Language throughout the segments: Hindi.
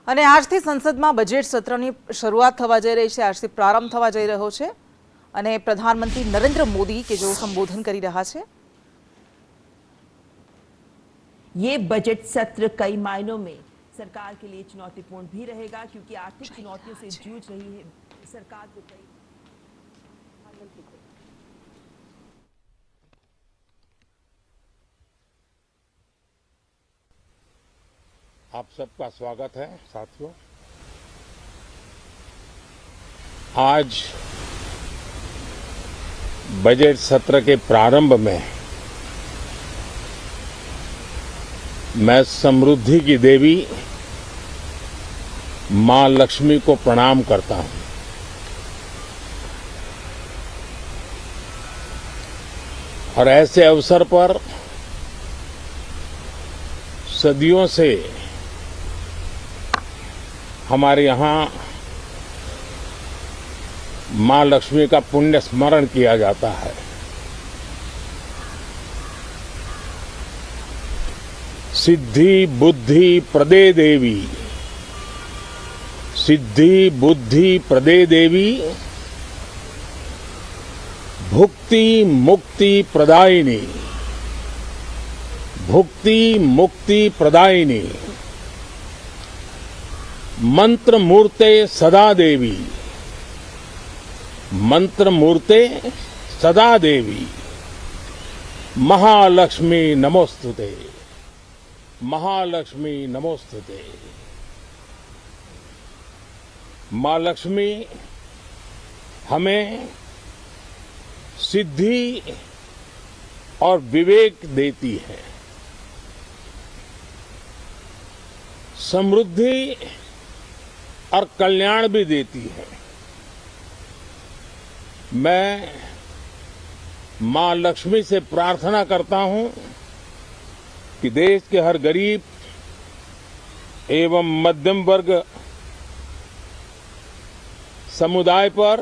અને આજથી સંસદમાં બજેટ સત્રની શરૂઆત થવા જઈ રહી છે, આજથી પ્રારંભ થવા જઈ રહ્યો છે અને પ્રધાનમંત્રી નરેન્દ્ર મોદી કે જેઓ સંબોધન કરી રહ્યા છે। ये बजट सत्र कई मायनों में सरकार के लिए चुनौतीपूर्ण भी रहेगा, क्योंकि आर्थिक चुनौतियों से जूझ रही है सरकार को कई आप सबका स्वागत है साथियों। आज बजट सत्र के प्रारंभ में मैं समृद्धि की देवी मां लक्ष्मी को प्रणाम करता हूं। और ऐसे अवसर पर सदियों से हमारे यहां मां लक्ष्मी का पुण्य स्मरण किया जाता है। सिद्धि बुद्धि प्रदे देवी, सिद्धि बुद्धि प्रदे देवी, भुक्ति मुक्ति प्रदायिनी, भुक्ति मुक्ति प्रदायिनी, मंत्र मूर्ते सदा देवी, मंत्र मूर्ते सदा देवी, महालक्ष्मी नमोस्तुते, महालक्ष्मी नमोस्तुते। मां लक्ष्मी हमें सिद्धि और विवेक देती है, समृद्धि और कल्याण भी देती है। मैं मां लक्ष्मी से प्रार्थना करता हूं कि देश के हर गरीब एवं मध्यम वर्ग समुदाय पर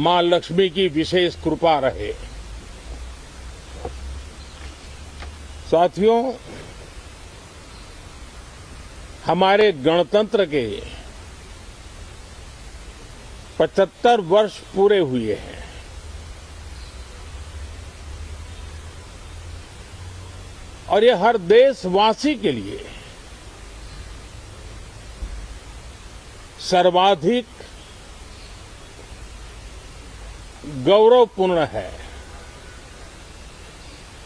मां लक्ष्मी की विशेष कृपा रहे। साथियों, हमारे गणतंत्र के 75 वर्ष पूरे हुए हैं। और ये हर देशवासी के लिए सर्वाधिक गौरवपूर्ण है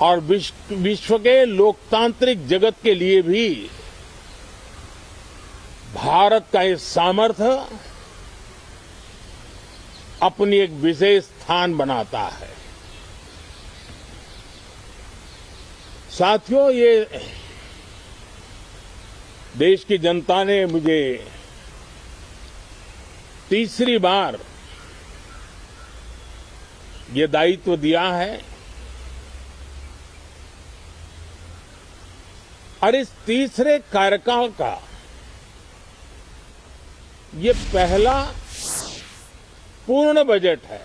और विश्व के लोकतांत्रिक जगत के लिए भी भारत का ये सामर्थ्य अपनी एक विशेष स्थान बनाता है। साथियों, ये देश की जनता ने मुझे तीसरी बार ये दायित्व दिया है और इस तीसरे कार्यकाल का ये पहला पूर्ण बजट है।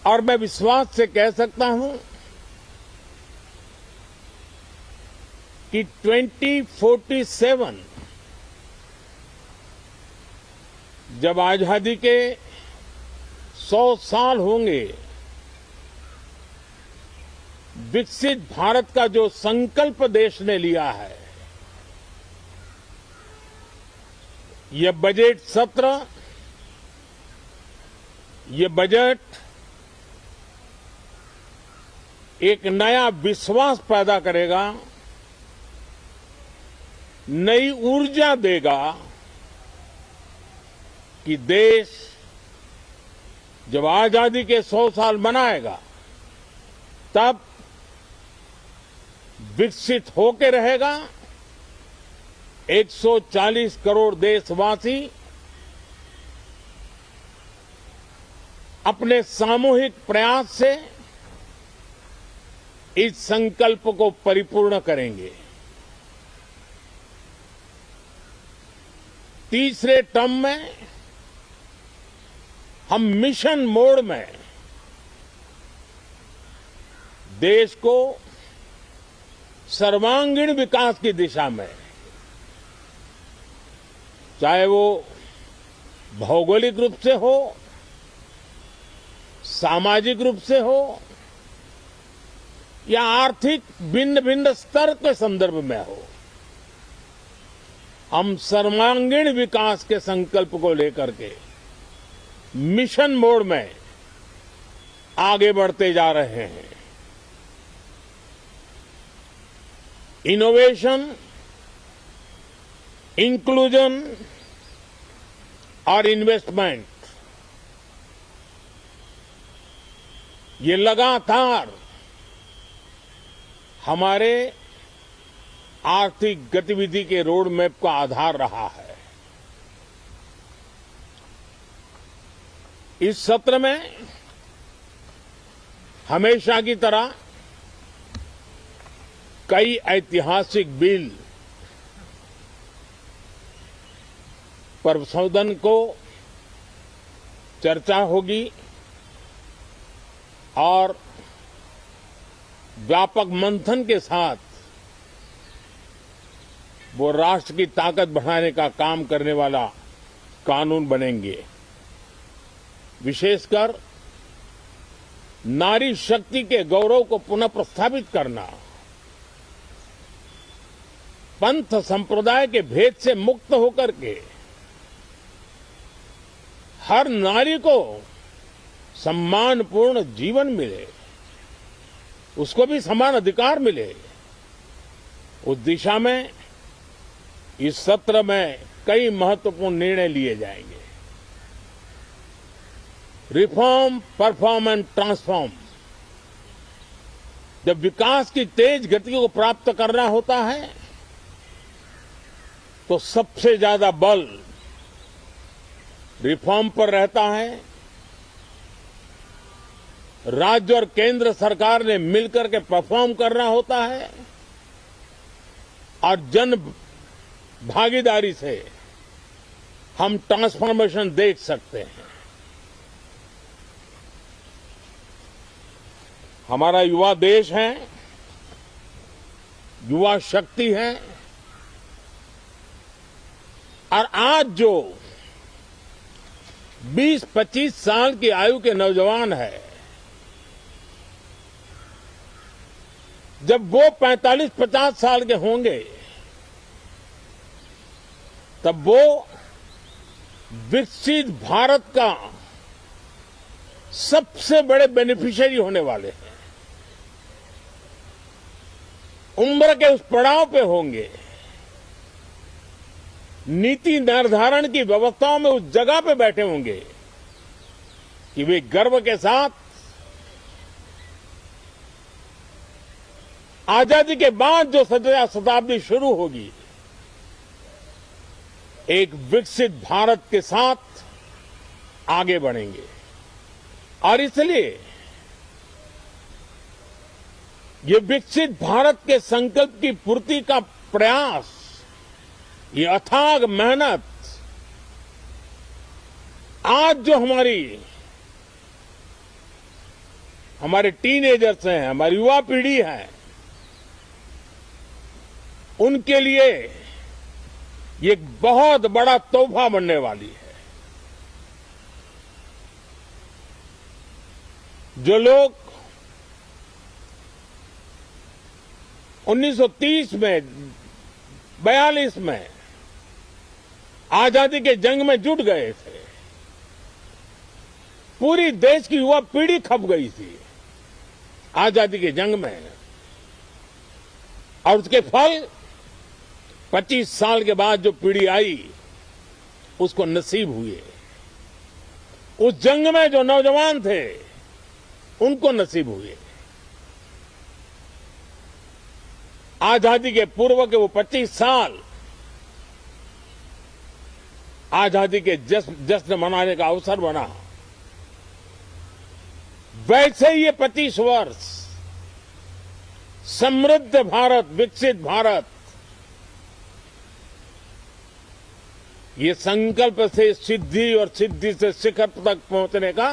और मैं विश्वास से कह सकता हूं कि 2047 जब आजादी के 100 साल होंगे, विकसित भारत का जो संकल्प देश ने लिया है, ये बजट सत्र, ये बजट एक नया विश्वास पैदा करेगा, नई ऊर्जा देगा कि देश जब आजादी के 100 साल मनाएगा तब विकसित होकर रहेगा। 140 करोड़ देशवासी अपने सामूहिक प्रयास से इस संकल्प को परिपूर्ण करेंगे। तीसरे टर्म में हम मिशन मोड में देश को सर्वांगीण विकास की दिशा में, चाहे वो भौगोलिक रूप से हो, सामाजिक रूप से हो या आर्थिक भिन्न भिन्न स्तर के संदर्भ में हो, हम सर्वांगीण विकास के संकल्प को लेकर के मिशन मोड में आगे बढ़ते जा रहे हैं। इनोवेशन, इंक्लूजन और इन्वेस्टमेंट, ये लगातार हमारे आर्थिक गतिविधि के रोड मैप का आधार रहा है। इस सत्र में हमेशा की तरह कई ऐतिहासिक बिल पर संशोधन को चर्चा होगी और व्यापक मंथन के साथ वो राष्ट्र की ताकत बढ़ाने का काम करने वाला कानून बनेंगे। विशेषकर नारी शक्ति के गौरव को पुनः प्रस्थापित करना, पंथ संप्रदाय के भेद से मुक्त होकर के हर नारी को सम्मानपूर्ण जीवन मिले, उसको भी समान अधिकार मिले, उस दिशा में इस सत्र में कई महत्वपूर्ण निर्णय लिए जाएंगे। Reform, perform and transform. जब विकास की तेज गति को प्राप्त करना होता है तो सबसे ज्यादा बल रिफॉर्म पर रहता है। राज्य और केंद्र सरकार ने मिलकर के परफॉर्म करना होता है और जन भागीदारी से हम ट्रांसफॉर्मेशन देख सकते हैं। हमारा युवा देश है, युवा शक्ति है और आज जो 20-25 साल की आयु के नौजवान है, जब वो 45-50 साल के होंगे तब वो विकसित भारत का सबसे बड़े बेनिफिशियरी होने वाले हैं। उम्र के उस पड़ाव पे होंगे, नीति निर्धारण की व्यवस्थाओं में उस जगह पे बैठे होंगे कि वे गर्व के साथ आजादी के बाद जो शताब्दी शुरू होगी, एक विकसित भारत के साथ आगे बढ़ेंगे। और इसलिए ये विकसित भारत के संकल्प की पूर्ति का प्रयास, ये अथाग मेहनत, आज जो हमारे टीनेजर्स हैं, हमारी युवा पीढ़ी है, उनके लिए ये एक बहुत बड़ा तोहफा बनने वाली है। जो लोग 1930 में, 42 में आजादी के जंग में जुट गए थे, पूरी देश की युवा पीढ़ी खप गई थी आजादी के जंग में, और उसके फल 25 साल के बाद जो पीढ़ी आई उसको नसीब हुए। उस जंग में जो नौजवान थे उनको नसीब हुए। आजादी के पूर्व के वो 25 साल आजादी के जश्न मनाने का अवसर बना। वैसे ही ये 25 वर्ष समृद्ध भारत, विकसित भारत ये संकल्प से सिद्धि और सिद्धि से शिखर तक पहुंचने का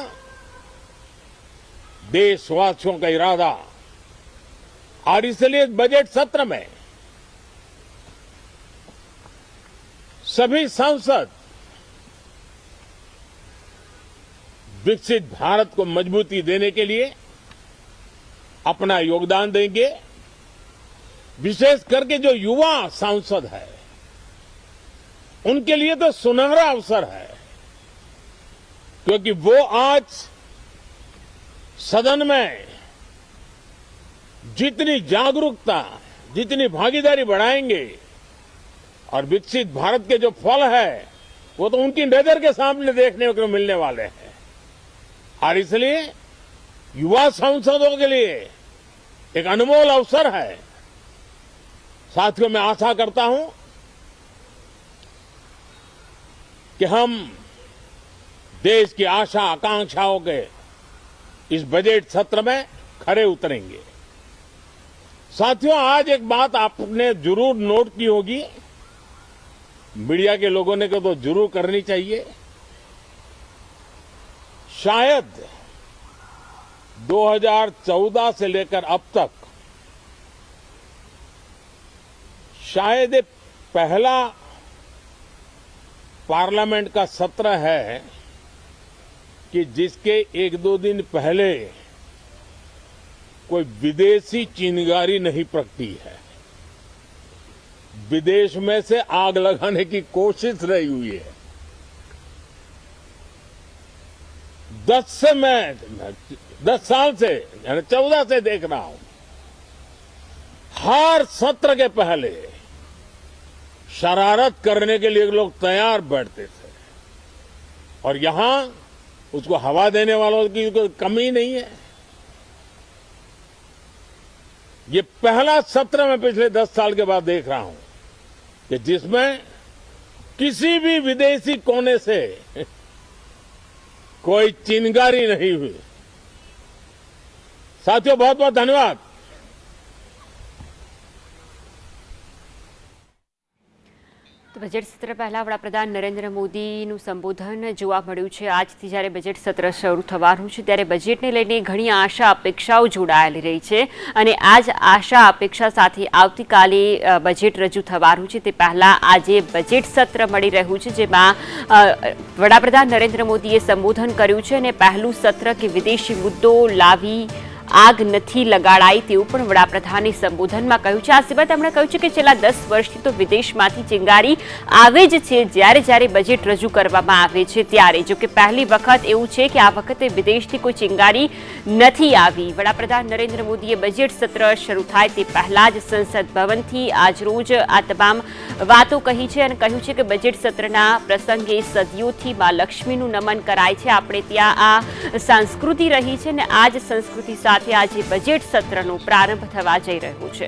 देशवासियों का इरादा, और इसलिए बजट सत्र में सभी सांसद विकसित भारत को मजबूती देने के लिए अपना योगदान देंगे। विशेष करके जो युवा सांसद है, उनके लिए तो सुनहरा अवसर है, क्योंकि वो आज सदन में जितनी जागरूकता, जितनी भागीदारी बढ़ाएंगे और विकसित भारत के जो फल है वो तो उनकी नजर के सामने देखने को मिलने वाले हैं। और इसलिए युवा सांसदों के लिए एक अनमोल अवसर है। साथियों, मैं आशा करता हूं कि हम देश की आशा आकांक्षाओं के इस बजट सत्र में खरे उतरेंगे। साथियों, आज एक बात आपने जरूर नोट की होगी, मीडिया के लोगों ने तो जरूर करनी चाहिए। शायद 2014 से लेकर अब तक शायद ये पहला पार्लियामेंट का सत्र है कि जिसके एक दो दिन पहले कोई विदेशी चिंगारी नहीं प्रगटी है। विदेश में से आग लगाने की कोशिश रही हुई है। 10 साल से यानी 14 से देख रहा हूं, हर सत्र के पहले शरारत करने के लिए लोग तैयार बैठते थे, और यहां उसको हवा देने वालों की कोई कमी नहीं है। ये पहला सत्र मैं पिछले 10 साल के बाद देख रहा हूं कि जिसमें किसी भी विदेशी कोने से कोई चिंगारी नहीं हुई। साथियों, बहुत बहुत धन्यवाद। તો બજેટ સત્ર પહેલા વડાપ્રધાન નરેન્દ્ર મોદીનું સંબોધન જોવા મળ્યું છે। આજથી જ્યારે બજેટ સત્ર શરૂ થવાનું છે ત્યારે બજેટને લઈને ઘણી આશા અપેક્ષાઓ જોડાયેલી રહી છે, અને આ જ આશા અપેક્ષા સાથે આવતીકાલે બજેટ રજૂ થવાનું છે તે પહેલાં આજે બજેટ સત્ર મળી રહ્યું છે, જેમાં વડાપ્રધાન નરેન્દ્ર મોદીએ સંબોધન કર્યું છે, અને પહેલું સત્ર કે વિદેશી મુદ્દો લાવી આગ નથી લગાડાઈ તેવું પણ વડાપ્રધાને સંબોધનમાં કહ્યું છે। આ સિવાય તેમણે કહ્યું છે કે છેલ્લા 10 વર્ષથી તો વિદેશમાંથી ચિંગારી આવે જ છે જ્યારે જ્યારે બજેટ રજૂ કરવામાં આવે છે ત્યારે। જો કે પહેલી વખત એવું છે કે આ વખતે વિદેશથી કોઈ ચિંગારી નથી આવી। વડાપ્રધાન નરેન્દ્ર મોદીએ બજેટ સત્ર શરૂ થાય તે પહેલા જ સંસદ ભવનથી આજરોજ આ તમામ વાતો કહી છે, અને કહ્યું છે કે બજેટ સત્રના પ્રસંગે સદીઓથી માં લક્ષ્મીનું નમન કરાય છે। આપણે ત્યાં આ સંસ્કૃતિ રહી છે, અને આ જ સંસ્કૃતિ સાથે આજે બજેટ સત્રનો પ્રારંભ થવા જઈ રહ્યો છે।